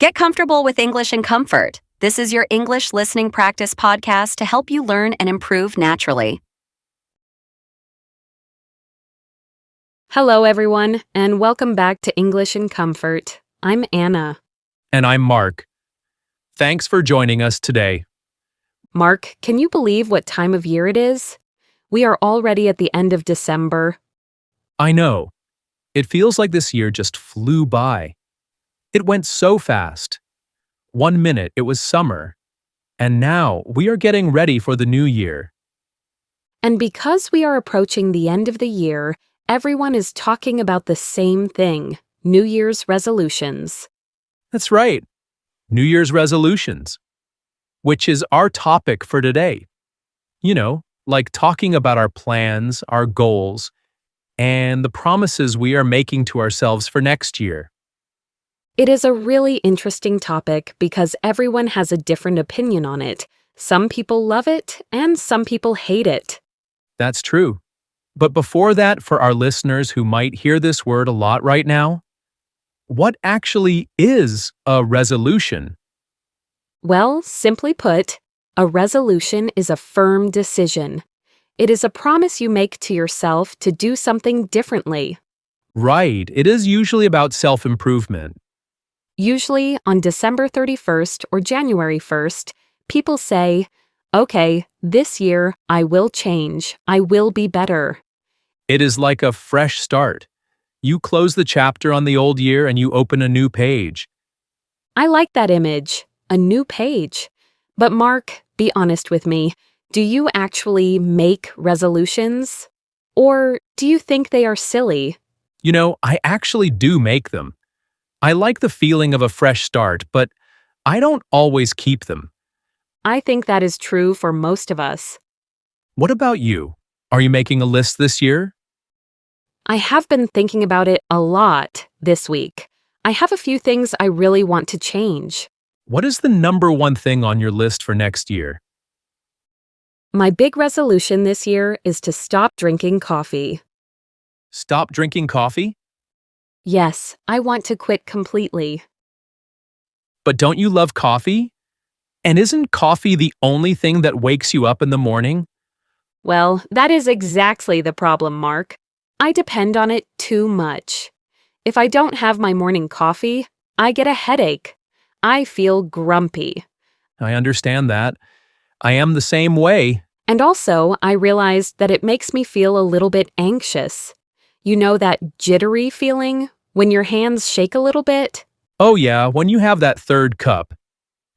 Get comfortable with English in comfort. This is your English listening practice podcast to help you learn and improve naturally. Hello, everyone, and welcome back to English in Comfort. I'm Anna. And I'm Mark. Thanks for joining us today. Mark, can you believe what time of year it is? We are already at the end of December. I know. It feels like this year just flew by. It went so fast. 1 minute it was summer, and now we are getting ready for the new year. And because we are approaching the end of the year, everyone is talking about the same thing, New Year's resolutions. That's right. New Year's resolutions, which is our topic for today. You know, like talking about our plans, our goals, and the promises we are making to ourselves for next year. It is a really interesting topic because everyone has a different opinion on it. Some people love it, and some people hate it. That's true. But before that, for our listeners who might hear this word a lot right now, what actually is a resolution? Well, simply put, a resolution is a firm decision. It is a promise you make to yourself to do something differently. Right, it is usually about self-improvement. Usually, on December 31st or January 1st, people say, "Okay, this year I will change. I will be better." It is like a fresh start. You close the chapter on the old year and you open a new page. I like that image, a new page. But Mark, be honest with me, do you actually make resolutions? Or do you think they are silly? You know, I actually do make them. I like the feeling of a fresh start, but I don't always keep them. I think that is true for most of us. What about you? Are you making a list this year? I have been thinking about it a lot this week. I have a few things I really want to change. What is the number one thing on your list for next year? My big resolution this year is to stop drinking coffee. Stop drinking coffee? Yes, I want to quit completely. But don't you love coffee? And isn't coffee the only thing that wakes you up in the morning? Well, that is exactly the problem, Mark. I depend on it too much. If I don't have my morning coffee, I get a headache. I feel grumpy. I understand that. I am the same way. And also, I realized that it makes me feel a little bit anxious. You know that jittery feeling when your hands shake a little bit? Oh yeah, when you have that third cup,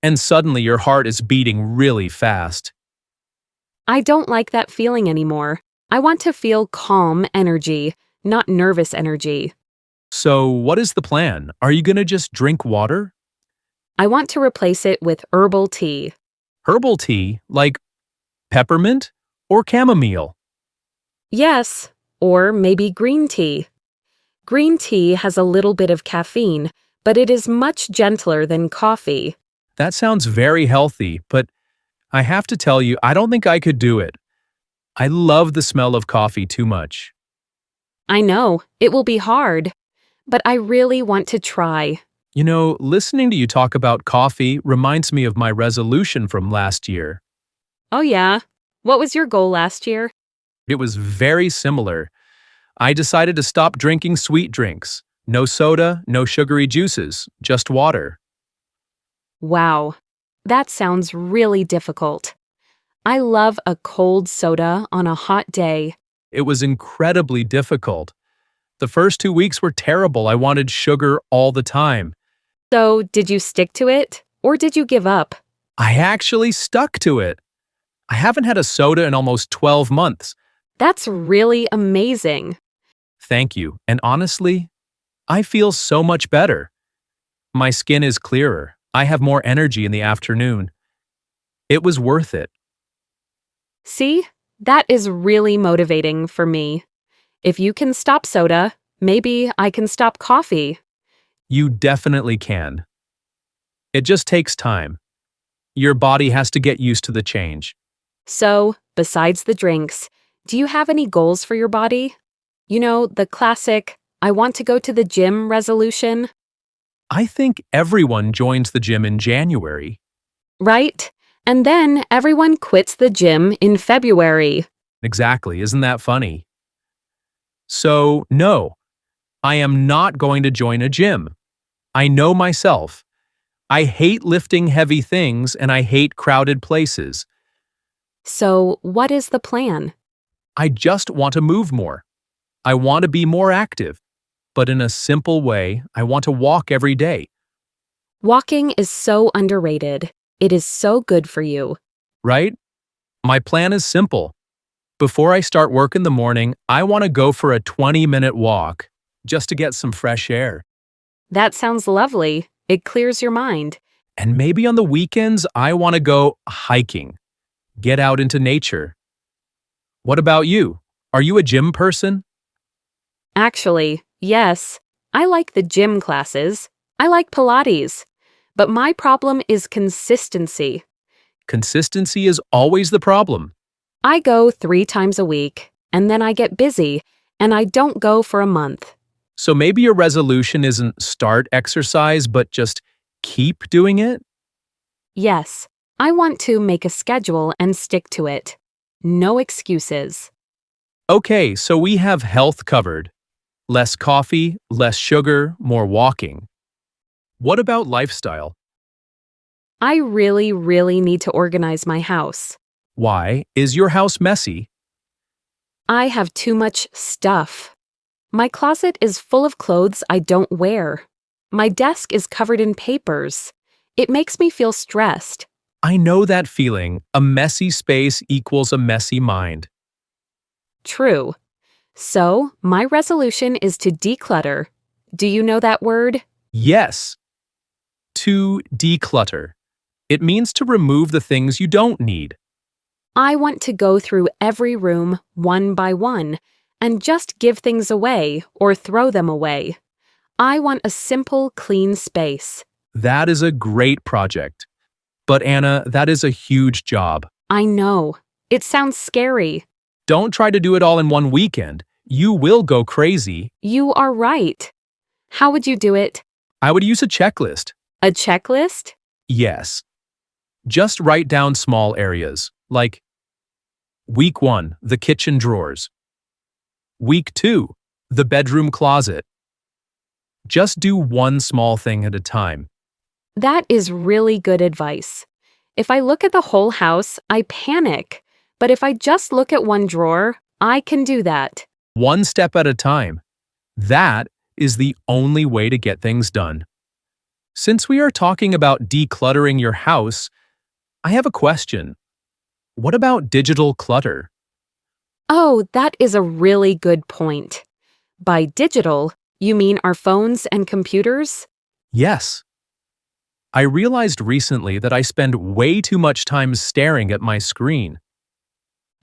and suddenly your heart is beating really fast. I don't like that feeling anymore. I want to feel calm energy, not nervous energy. So what is the plan? Are you gonna just drink water? I want to replace it with herbal tea. Herbal tea, like peppermint or chamomile? Yes, or maybe green tea. Green tea has a little bit of caffeine, but it is much gentler than coffee. That sounds very healthy, but I have to tell you, I don't think I could do it. I love the smell of coffee too much. I know, it will be hard, but I really want to try. You know, listening to you talk about coffee reminds me of my resolution from last year. Oh yeah? What was your goal last year? It was very similar. I decided to stop drinking sweet drinks. No soda, no sugary juices, just water. Wow, that sounds really difficult. I love a cold soda on a hot day. It was incredibly difficult. The first 2 weeks were terrible. I wanted sugar all the time. So, did you stick to it, or did you give up? I actually stuck to it. I haven't had a soda in almost 12 months. That's really amazing. Thank you. And honestly, I feel so much better. My skin is clearer. I have more energy in the afternoon. It was worth it. See, that is really motivating for me. If you can stop soda, maybe I can stop coffee. You definitely can. It just takes time. Your body has to get used to the change. So, besides the drinks, do you have any goals for your body? You know, the classic, I want to go to the gym resolution? I think everyone joins the gym in January. Right? And then everyone quits the gym in February. Exactly, isn't that funny? So, no, I am not going to join a gym. I know myself. I hate lifting heavy things and I hate crowded places. So, what is the plan? I just want to move more. I want to be more active. But in a simple way, I want to walk every day, Walking is so underrated. It is so good for you. right? My plan is simple. Before I start work in the morning, I want to go for a 20-minute walk just to get some fresh air. That sounds lovely. It clears your mind. And maybe on the weekends, I want to go hiking, get out into nature. What about you? Are you a gym person? Actually, yes, I like the gym classes. I like Pilates. But my problem is consistency. Consistency is always the problem. I go 3 times a week, and then I get busy, and I don't go for a month. So maybe your resolution isn't start exercise, but just keep doing it? Yes, I want to make a schedule and stick to it. No excuses. Okay, so we have health covered. Less coffee, less sugar, more walking. What about lifestyle? I really, really need to organize my house. Why? Is your house messy? I have too much stuff. My closet is full of clothes I don't wear. My desk is covered in papers. It makes me feel stressed. I know that feeling. A messy space equals a messy mind. True. So, my resolution is to declutter. Do you know that word? Yes. To declutter. It means to remove the things you don't need. I want to go through every room one by one and just give things away or throw them away. I want a simple, clean space. That is a great project. But Anna, that is a huge job. I know. It sounds scary. Don't try to do it all in one weekend. You will go crazy. You are right. How would you do it? I would use a checklist. A checklist? Yes. Just write down small areas, like Week 1, the kitchen drawers. Week 2, the bedroom closet. Just do one small thing at a time. That is really good advice. If I look at the whole house, I panic. But if I just look at one drawer, I can do that. One step at a time. That is the only way to get things done. Since we are talking about decluttering your house, I have a question. What about digital clutter? Oh, that is a really good point. By digital, you mean our phones and computers? Yes. I realized recently that I spend way too much time staring at my screen.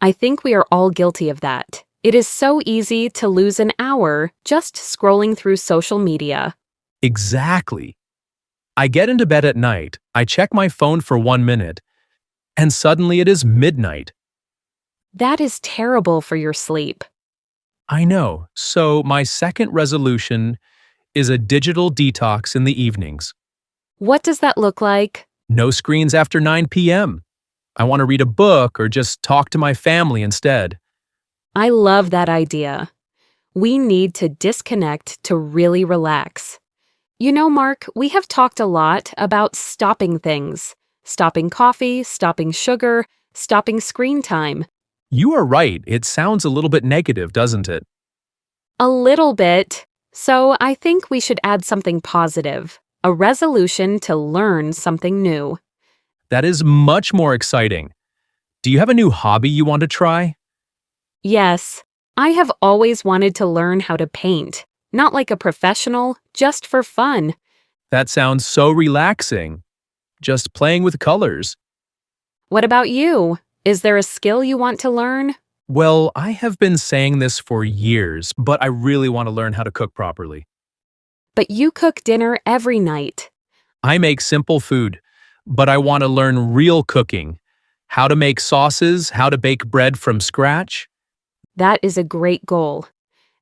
I think we are all guilty of that. It is so easy to lose an hour just scrolling through social media. Exactly. I get into bed at night, I check my phone for 1 minute, and suddenly it is midnight. That is terrible for your sleep. I know, so my second resolution is a digital detox in the evenings. What does that look like? No screens after 9 p.m. I want to read a book or just talk to my family instead. I love that idea. We need to disconnect to really relax. You know, Mark, we have talked a lot about stopping things. Stopping coffee, stopping sugar, stopping screen time. You are right, it sounds a little bit negative, doesn't it? A little bit. So I think we should add something positive. A resolution to learn something new. That is much more exciting. Do you have a new hobby you want to try? Yes, I have always wanted to learn how to paint. Not like a professional, just for fun. That sounds so relaxing. Just playing with colors. What about you? Is there a skill you want to learn? Well, I have been saying this for years, but I really want to learn how to cook properly. But you cook dinner every night. I make simple food, but I want to learn real cooking. How to make sauces, how to bake bread from scratch. That is a great goal.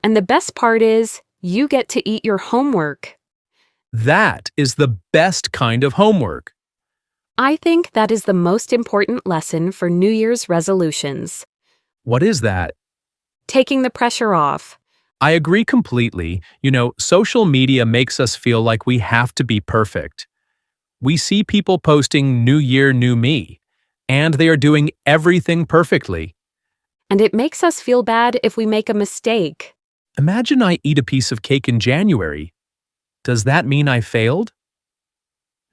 And the best part is, you get to eat your homework. That is the best kind of homework. I think that is the most important lesson for New Year's resolutions. What is that? Taking the pressure off. I agree completely. Social media makes us feel like we have to be perfect. We see people posting New Year, New Me, and they are doing everything perfectly. And it makes us feel bad if we make a mistake. Imagine I eat a piece of cake in January. Does that mean I failed?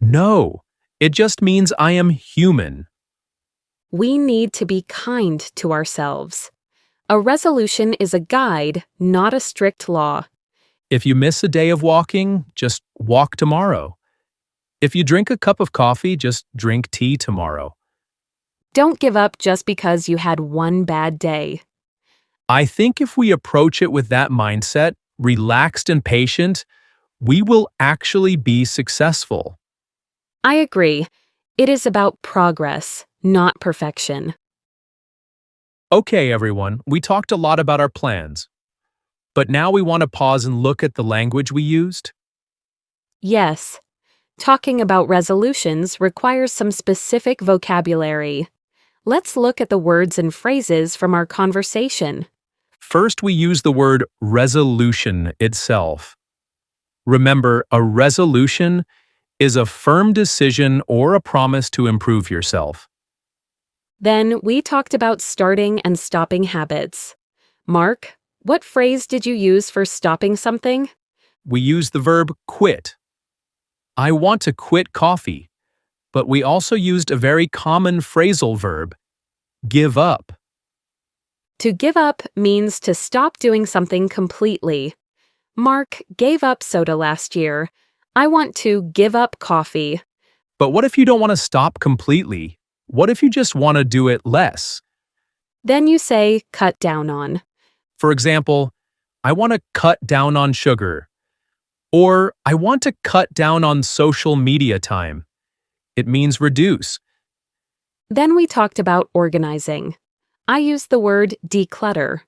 No, it just means I am human. We need to be kind to ourselves. A resolution is a guide, not a strict law. If you miss a day of walking, just walk tomorrow. If you drink a cup of coffee, just drink tea tomorrow. Don't give up just because you had one bad day. I think if we approach it with that mindset, relaxed and patient, we will actually be successful. I agree. It is about progress, not perfection. Okay, everyone, we talked a lot about our plans. But now we want to pause and look at the language we used. Yes, talking about resolutions requires some specific vocabulary. Let's look at the words and phrases from our conversation. First, we use the word resolution itself. Remember, a resolution is a firm decision or a promise to improve yourself. Then we talked about starting and stopping habits. Mark, what phrase did you use for stopping something? We use the verb quit. I want to quit coffee. But we also used a very common phrasal verb, give up. To give up means to stop doing something completely. Mark gave up soda last year. I want to give up coffee. But what if you don't want to stop completely? What if you just want to do it less? Then you say cut down on. For example, I want to cut down on sugar. Or I want to cut down on social media time. It means reduce. Then we talked about organizing. I used the word declutter.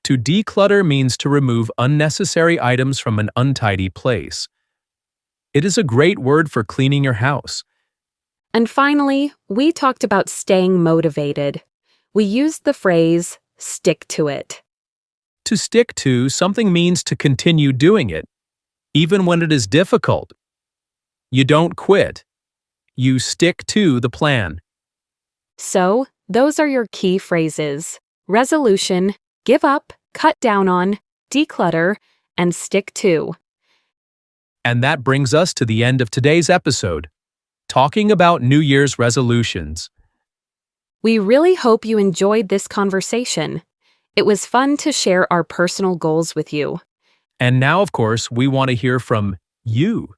To declutter means to remove unnecessary items from an untidy place. It is a great word for cleaning your house. And finally, we talked about staying motivated. We used the phrase stick to it. To stick to something means to continue doing it, even when it is difficult. You don't quit. You stick to the plan. So, those are your key phrases: resolution, give up, cut down on, declutter, and stick to. And that brings us to the end of today's episode, talking about New Year's resolutions. We really hope you enjoyed this conversation. It was fun to share our personal goals with you. And now, of course, we want to hear from you.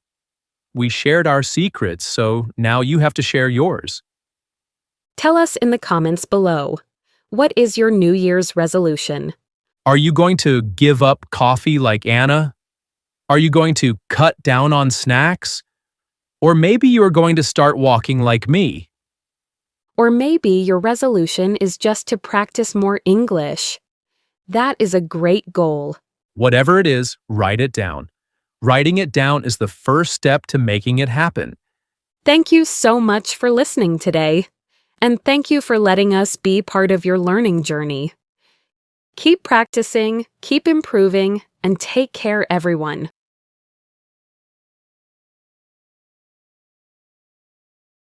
We shared our secrets, so now you have to share yours. Tell us in the comments below. What is your New Year's resolution? Are you going to give up coffee like Anna? Are you going to cut down on snacks? Or maybe you are going to start walking like me. Or maybe your resolution is just to practice more English. That is a great goal. Whatever it is, write it down. Writing it down is the first step to making it happen. Thank you so much for listening today. And thank you for letting us be part of your learning journey. Keep practicing, keep improving, and take care, everyone.